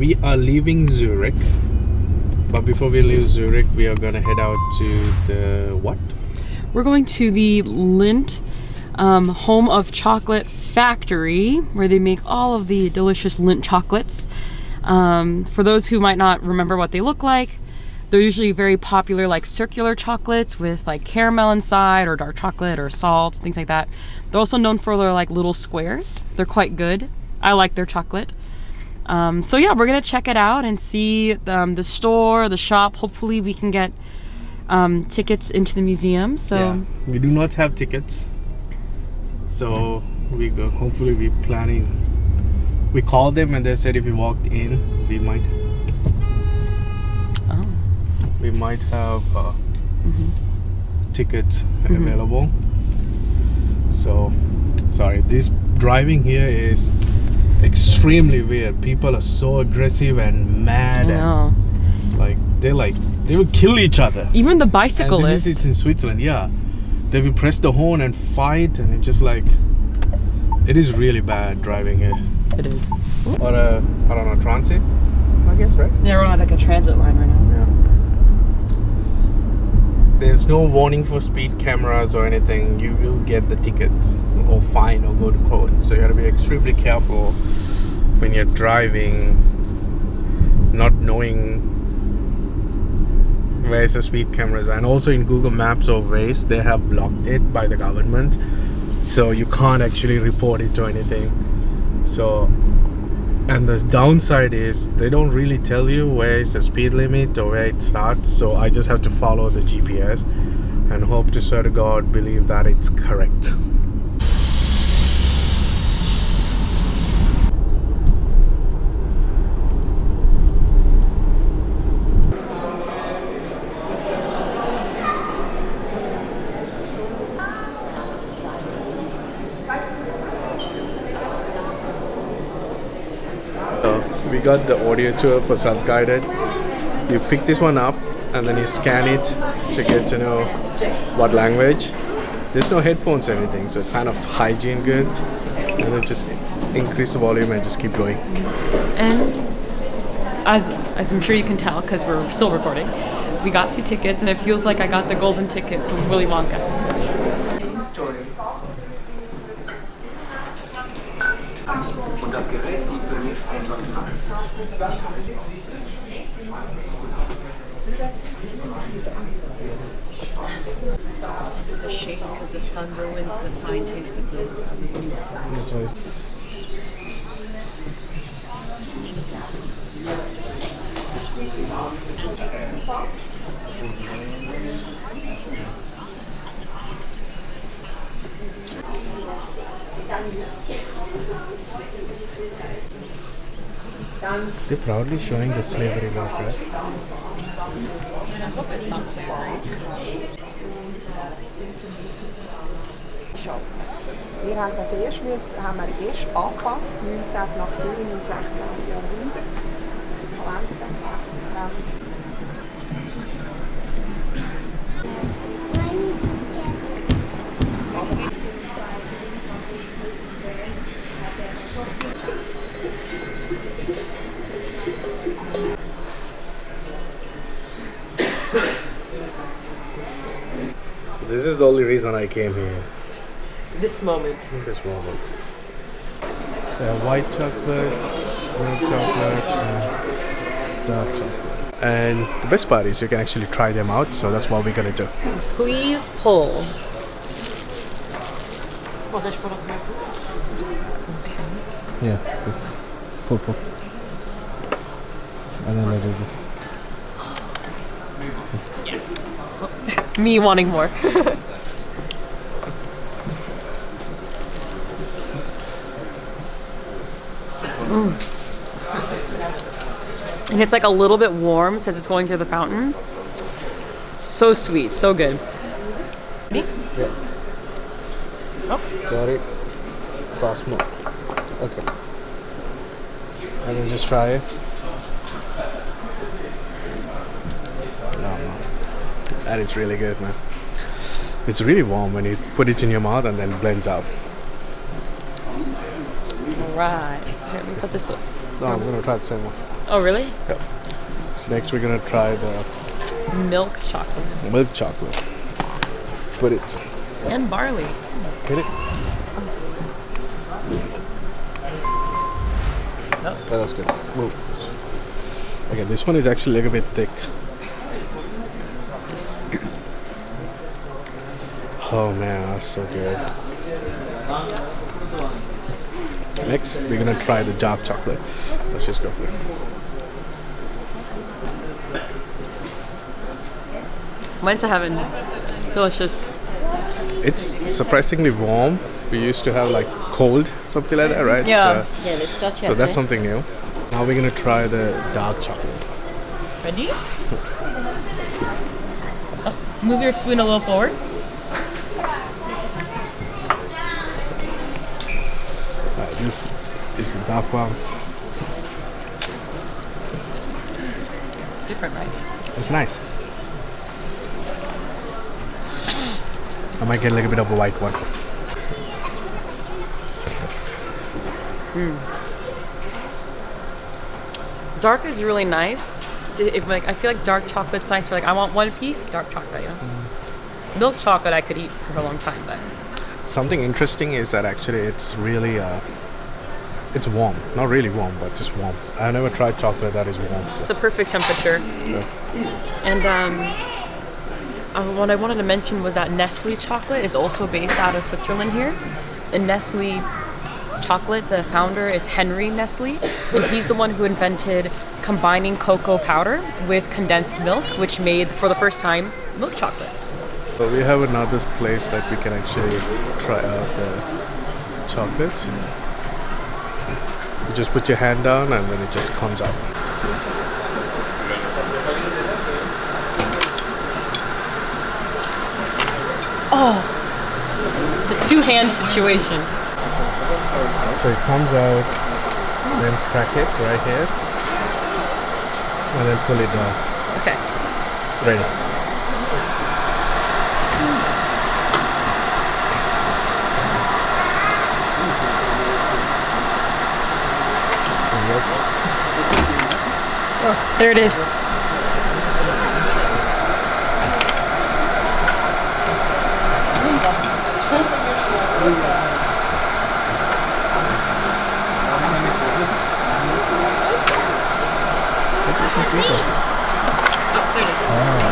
we are leaving Zurich, but before we leave Zurich, we are gonna head out to the what? We're going to the Lindt home of chocolate factory, where they make all of the delicious Lindt chocolates. For those who might not remember what they look like, they're usually very popular, like circular chocolates with like caramel inside, or dark chocolate or salt, things like that. They're also known for their like little squares. They're quite good. I like their chocolate. So yeah, we're gonna check it out and see the store, the shop. Hopefully we can get tickets into the museum. So yeah, we do not have tickets, so hopefully we planning. We called them and they said if we walked in, we might have tickets available. So sorry, this driving here is extremely weird. People are so aggressive and mad, and they will kill each other. Even the bicyclists. And this is in Switzerland. Yeah, they will press the horn and fight, and it's just like, it is really bad driving here. It is. Or I don't know, transit, I guess, right? Yeah, we're on like a transit line right now. Yeah. There's no warning for speed cameras or anything. You will get the tickets or fine or go to court. So you gotta be extremely careful when you're driving, not knowing where's the speed cameras. And also in Google Maps or Waze, they have blocked it by the government, so you can't actually report it or anything. So, and the downside is they don't really tell you where is the speed limit or where it starts. So I just have to follow the GPS and hope to swear to God believe that it's correct. We got the audio tour for self-guided. You pick this one up and then you scan it to get to know what language. There's no headphones or anything, so kind of hygiene good. And then just increase the volume and just keep going. And as I'm sure you can tell, because we're still recording, we got 2 tickets, and it feels like I got the golden ticket from Willy Wonka. Stories. The shake, because the sun ruins the fine taste of the seeds. They're proudly showing the slavery work, right? I hope it's not slavery. Wir haben das erst angepasst, 9 Tage nach Führung im 16. Jahrhundert. This is the only reason I came here. This moment. This moment. White chocolate, milk chocolate, and dark chocolate. And the best part is you can actually try them out, so that's what we're gonna do. Please pull. Okay. Yeah. Pull. And then let it go. Me wanting more. And it's like a little bit warm since it's going through the fountain. So sweet, so good. Ready? Yeah. Oh. Sorry. Fast more. Okay. And then just try it. No. That is really good, man. It's really warm when you put it in your mouth and then blends out. Alright. Let me put this up. No, I'm gonna try the same one. Oh, really? Yeah. So next we're gonna try the Milk chocolate. milk chocolate. Put it. And barley. Get it? Oh. Oh, that's good. Whoa. Okay, this one is actually a little bit thick. Oh man, that's so good. Next, we're gonna try the dark chocolate. Let's just go for it. Went to heaven. Delicious. It's surprisingly warm. We used to have like cold, something like that, right? Yeah. Yeah, let's start So that's something new. Now we're gonna try the dark chocolate. Ready? Oh, move your spoon a little forward. This is the dark one. Different, right? It's nice. I might get a little bit of a white one. Dark is really nice. If like I feel like dark chocolate's nice for like I want one piece, dark chocolate, you know. Milk chocolate I could eat for a long time, but Something interesting is that actually it's really it's warm. Not really warm, but just warm. I've never tried chocolate that is warm. it's a perfect temperature. Yeah. And what I wanted to mention was that Nestle chocolate is also based out of Switzerland here. And Nestle chocolate, the founder is Henry Nestle, and he's the one who invented combining cocoa powder with condensed milk, which made for the first time milk chocolate. So we have another place that we can actually try out the chocolate. You just put your hand down and then it just comes out. Oh, it's a two-hand situation. So it comes out, then crack it right here, and then pull it down. Okay. Ready. There it is. I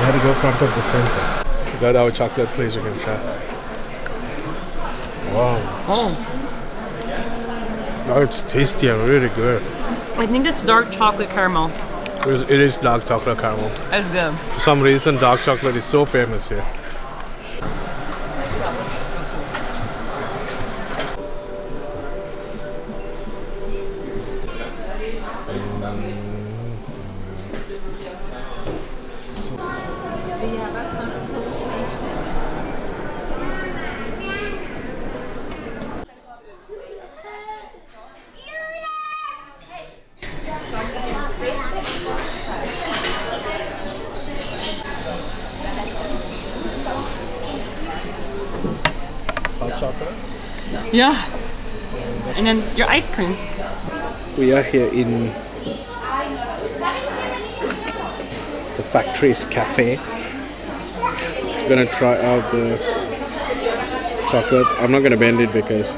had to go front of the sensor. We got our chocolate place we can try. Wow. Oh, Oh, it's tasty and really good. I think it's dark chocolate caramel. It is dark chocolate caramel. That's good. For some reason, dark chocolate is so famous here. Hot chocolate. Yeah. And then your ice cream. We are here in the factory's cafe. We're gonna try out the chocolate. I'm not gonna bend it because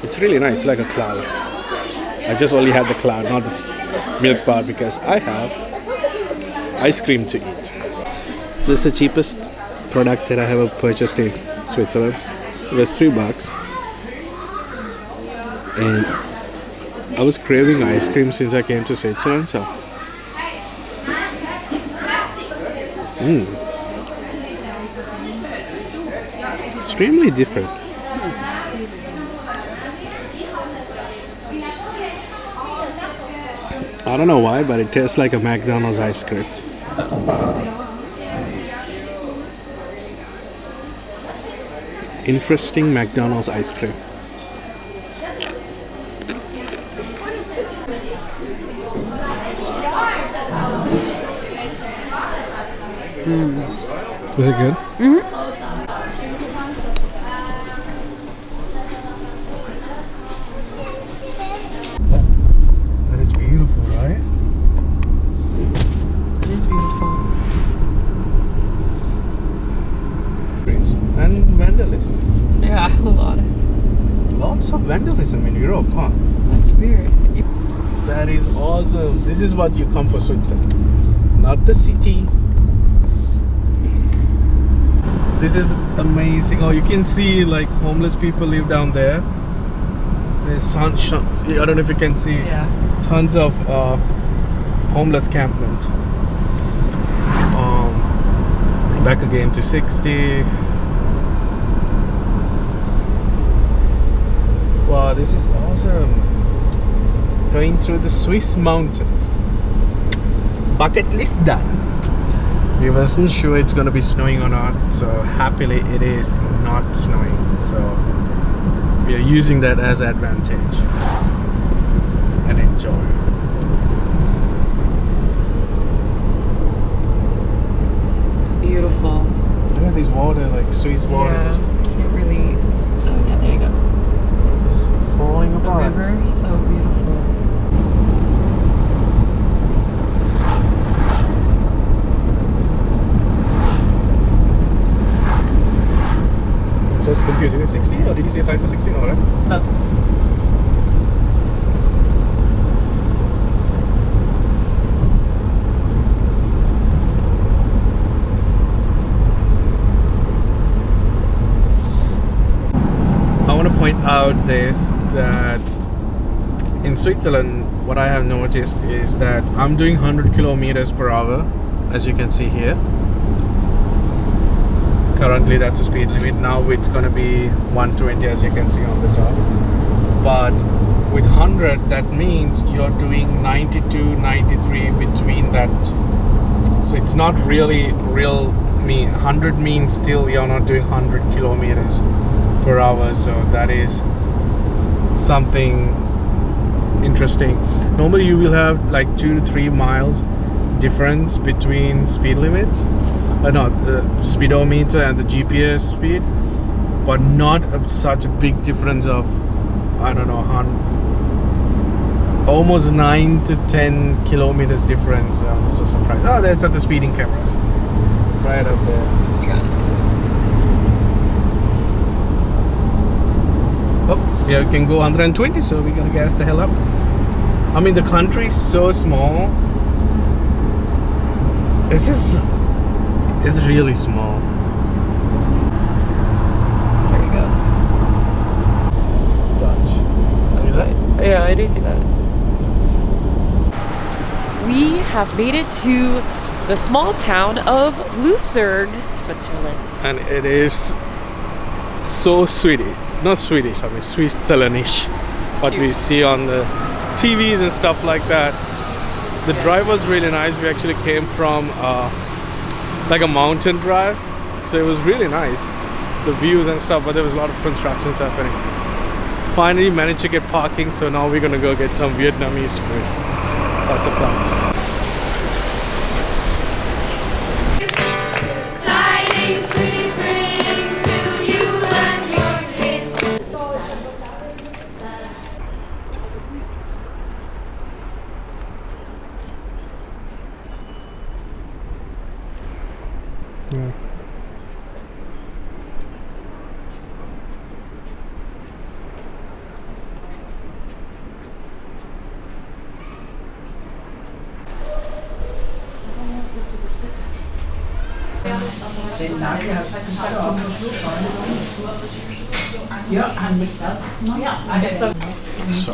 it's really nice. It's like a cloud. I just only had the cloud, not the milk part, because I have ice cream to eat. This is the cheapest product that I have purchased in Switzerland. It was $3, and I was craving ice cream since I came to Switzerland. So, extremely different. I don't know why, but it tastes like a McDonald's ice cream. Interesting McDonald's ice cream. Is it good? And vandalism. Yeah, a lot. Lots of vandalism in Europe, huh? That's weird. That is awesome. This is what you come for Switzerland. Not the city. This is amazing. Oh, you can see like homeless people live down there. There's I don't know if you can see. Yeah. Tons of homeless campment. Back again to 60. Wow, this is awesome. Going through the Swiss mountains. Bucket list done. We wasn't sure it's gonna be snowing or not, so happily it is not snowing. So we are using that as advantage and enjoy. Beautiful. Look at this water, like Swiss water. Yeah. Can't really. Oh yeah, there you go. It's falling The apart. river, so beautiful. I'm so confused. Is it 60 or did you see a sign for 60? No, right? No. I want to point out this, that in Switzerland what I have noticed is that I'm doing 100 kilometers per hour, as you can see here. Currently that's the speed limit. Now it's going to be 120, as you can see on the top. But with 100 that means you're doing 92, 93 between that. So it's not really real. 100 means still you're not doing 100 kilometers per hour, so that is something interesting. Normally you will have like 2 to 3 miles difference between speed limits, the speedometer and the GPS speed, but not such a big difference of, I don't know, almost 9 to 10 kilometers difference. I'm so surprised. Oh, there's the speeding cameras right up there. You got it. Oh, yeah, we can go 120, so we're gonna gas the hell up. I mean, the country is so small. It's really small. There you go. Dutch. See that? Yeah, I do see that. We have made it to the small town of Lucerne, Switzerland. And it is so Swedish. Not Swedish, I mean Switzerlandish. What cute. we see on the TVs and stuff like that. The drive was really nice. We actually came from like a mountain drive, so it was really nice, the views and stuff, but there was a lot of constructions happening. Finally managed to get parking, so now we're gonna go get some Vietnamese food. That's the plan. Yeah. So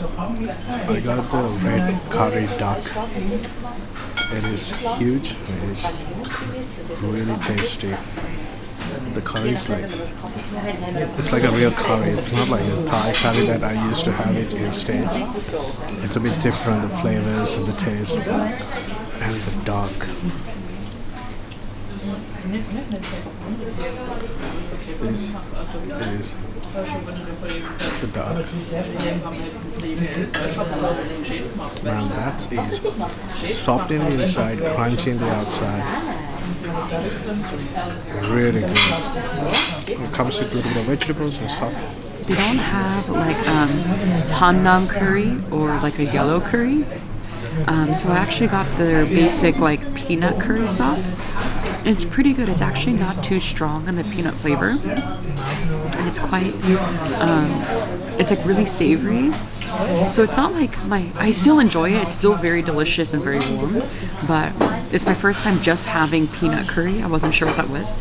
I got the red curry duck. It is huge. It is really tasty. The curry is like, it's like a real curry. It's not like a Thai curry that I used to have it in States. It's a bit different, the flavors and the taste and the duck. This is the duck. Man, that is soft in the inside, crunchy in the outside. Really good. It comes with a little bit of vegetables and stuff. They don't have like pandan curry or like a yellow curry. So I actually got their basic like peanut curry sauce. It's pretty good. It's actually not too strong in the peanut flavor. And it's quite, it's like really savory. So it's not like I still enjoy it. It's still very delicious and very warm. But it's my first time just having peanut curry. I wasn't sure what that was.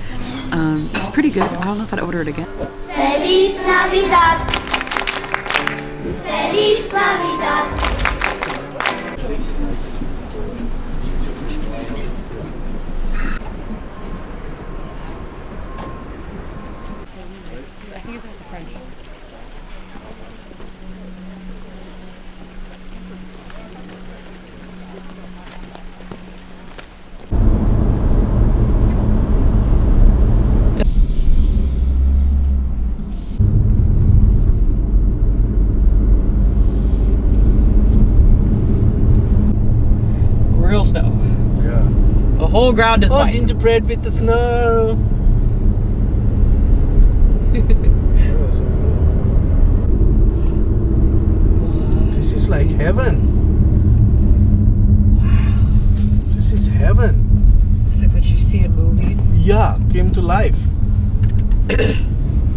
It's pretty good. I don't know if I'd order it again. Feliz Navidad. Feliz Navidad. I think it's like the French. Real snow. Yeah. The whole ground is white. Gingerbread with the snow. Oh, so cool. This is like heaven. Wow. This is heaven. It's like what you see in movies. Yeah, came to life.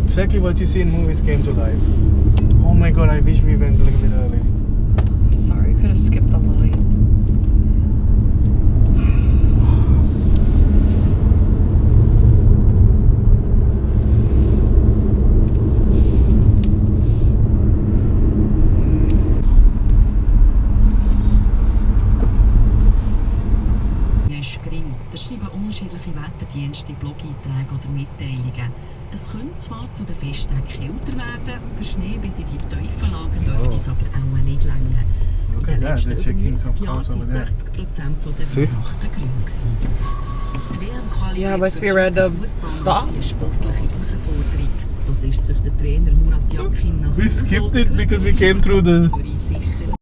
Exactly what you see in movies came to life. Oh my god, I wish we went a little bit early. Sorry, could have skipped the line. Das schreiben unterschiedliche Wetterdienste, Blog-Einträge oder Mitteilungen. Es könnte zwar zu den Festtagen kälter werden, für Schnee bis in die Teufellagen dürfte es aber auch nicht länger. In den letzten 90 Jahren waren 60% der Weihnachten grün gewesen. Die WM-Quali Yeah, must be a random stop. eine sportliche Herausforderung. Das ist sich der Trainer Murat Yakin nach We skipped it because we came through the